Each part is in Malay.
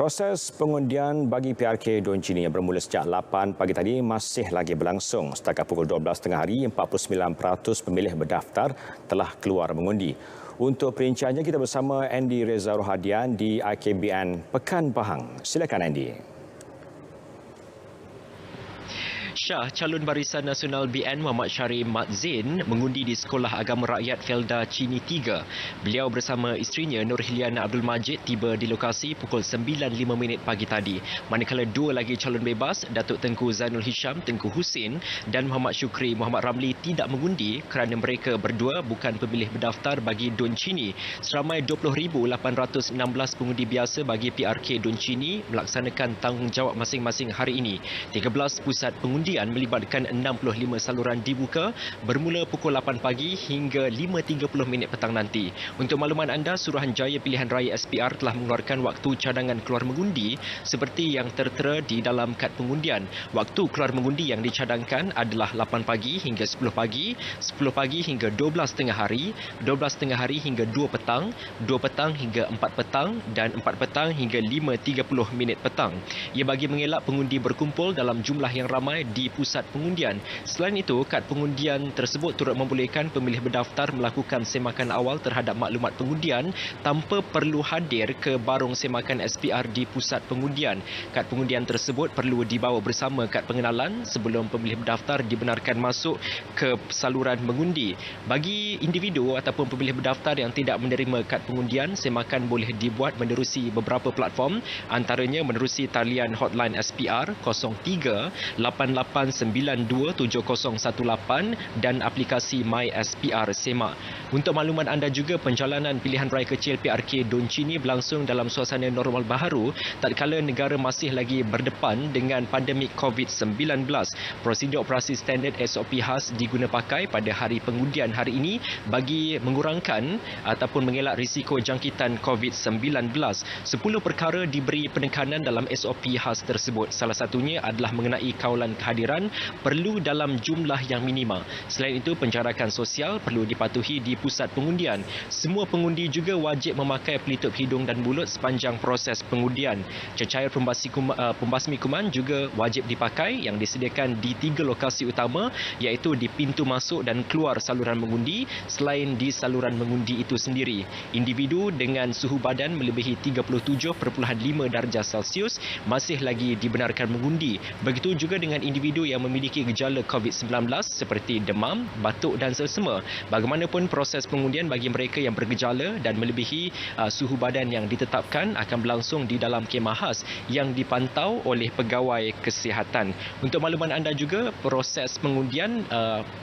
Proses pengundian bagi PRK Don Cini yang bermula sejak 8 pagi tadi masih lagi berlangsung. Setakat pukul 12 tengah hari, 49% pemilih berdaftar telah keluar mengundi. Untuk perinciannya, kita bersama Andy Reza Rohadian di IKBN Pekan Pahang. Silakan Andy. Syah, calon Barisan Nasional BN Muhammad Syarif Mat Zain mengundi di Sekolah Agama Rakyat Felda Cini 3. Beliau bersama isterinya Nur Hiliana Abdul Majid tiba di lokasi pukul 9.05 pagi tadi. Manakala dua lagi calon bebas, Datuk Tengku Zainul Hisham Tengku Husin dan Muhammad Syukri Muhammad Ramli tidak mengundi kerana mereka berdua bukan pemilih berdaftar bagi Don Cini. Seramai 20,816 pengundi biasa bagi PRK Don Cini melaksanakan tanggungjawab masing-masing hari ini. 13 pusat pengundian melibatkan 65 saluran dibuka bermula pukul 8 pagi hingga 5.30 petang nanti. Untuk makluman anda, Suruhanjaya Pilihan Raya SPR telah mengeluarkan waktu cadangan keluar mengundi seperti yang tertera di dalam kad pengundian. Waktu keluar mengundi yang dicadangkan adalah 8 pagi hingga 10 pagi, 10 pagi hingga 12 tengah hari, 12 tengah hari hingga 2 petang, 2 petang hingga 4 petang dan 4 petang hingga 5.30 petang. Ia bagi mengelak pengundi berkumpul dalam jumlah yang ramai di pusat pengundian. Selain itu, kad pengundian tersebut turut membolehkan pemilih berdaftar melakukan semakan awal terhadap maklumat pengundian tanpa perlu hadir ke barung semakan SPR di pusat pengundian. Kad pengundian tersebut perlu dibawa bersama kad pengenalan sebelum pemilih berdaftar dibenarkan masuk ke saluran mengundi. Bagi individu ataupun pemilih berdaftar yang tidak menerima kad pengundian, semakan boleh dibuat menerusi beberapa platform, antaranya menerusi talian hotline SPR 03 88927018 dan aplikasi My SPR Semak. Untuk makluman anda juga, penjalanan pilihan raya kecil PRK Don Cini berlangsung dalam suasana normal baharu tatkala negara masih lagi berdepan dengan pandemik COVID-19. Prosedur operasi standard SOP khas diguna pakai pada hari pengundian hari ini bagi mengurangkan ataupun mengelak risiko jangkitan COVID-19. 10 perkara diberi penekanan dalam SOP khas tersebut. Salah satunya adalah mengenai kawalan kehadiran perlu dalam jumlah yang minima. Selain itu, penjarakan sosial perlu dipatuhi di pusat pengundian. Semua pengundi juga wajib memakai pelitup hidung dan mulut sepanjang proses pengundian. Cecair pembasmi kuman juga wajib dipakai yang disediakan di 3 lokasi utama, iaitu di pintu masuk dan keluar saluran mengundi selain di saluran mengundi itu sendiri. Individu dengan suhu badan melebihi 37.5 darjah Celsius masih lagi dibenarkan mengundi. Begitu juga dengan individu yang memiliki gejala COVID-19 seperti demam, batuk dan selsema. Bagaimanapun, proses pengundian bagi mereka yang bergejala dan melebihi suhu badan yang ditetapkan akan berlangsung di dalam kemah khas yang dipantau oleh pegawai kesihatan. Untuk makluman anda juga, proses pengundian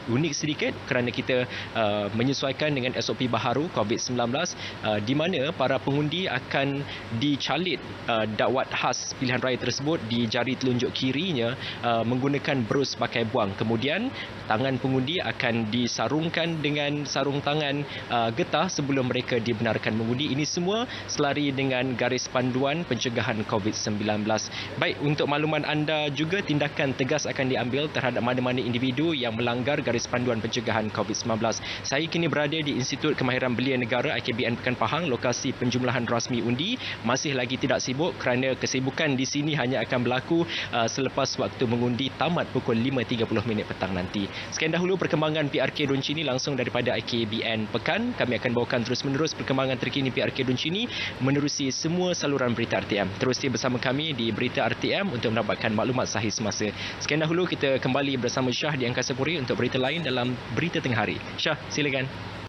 unik sedikit kerana kita menyesuaikan dengan SOP baharu COVID-19 di mana para pengundi akan dicalit dakwat khas pilihan raya tersebut di jari telunjuk kirinya menggunakan brus pakai buang. Kemudian tangan pengundi akan disarungkan dengan sarung tangan getah sebelum mereka dibenarkan mengundi. Ini semua selari dengan garis panduan pencegahan COVID-19. Baik, untuk makluman anda juga, tindakan tegas akan diambil terhadap mana-mana individu yang melanggar garis panduan pencegahan COVID-19. Saya kini berada di Institut Kemahiran Belia Negara IKBN Pekan Pahang. Lokasi penjumlahan rasmi undi masih lagi tidak sibuk kerana kesibukan di sini hanya akan berlaku selepas waktu mengundi tamat pukul 5.30 petang nanti. Sekian dahulu perkembangan PRK Don Cini langsung daripada IKBN Pekan. Kami akan bawakan terus-menerus perkembangan terkini PRK Don Cini menerusi semua saluran berita RTM. Terus bersama kami di Berita RTM untuk mendapatkan maklumat sahih semasa. Sekian dahulu, kita kembali bersama Syah di Angkasa Puri untuk berita lain dalam Berita Tengah Hari. Syah, silakan.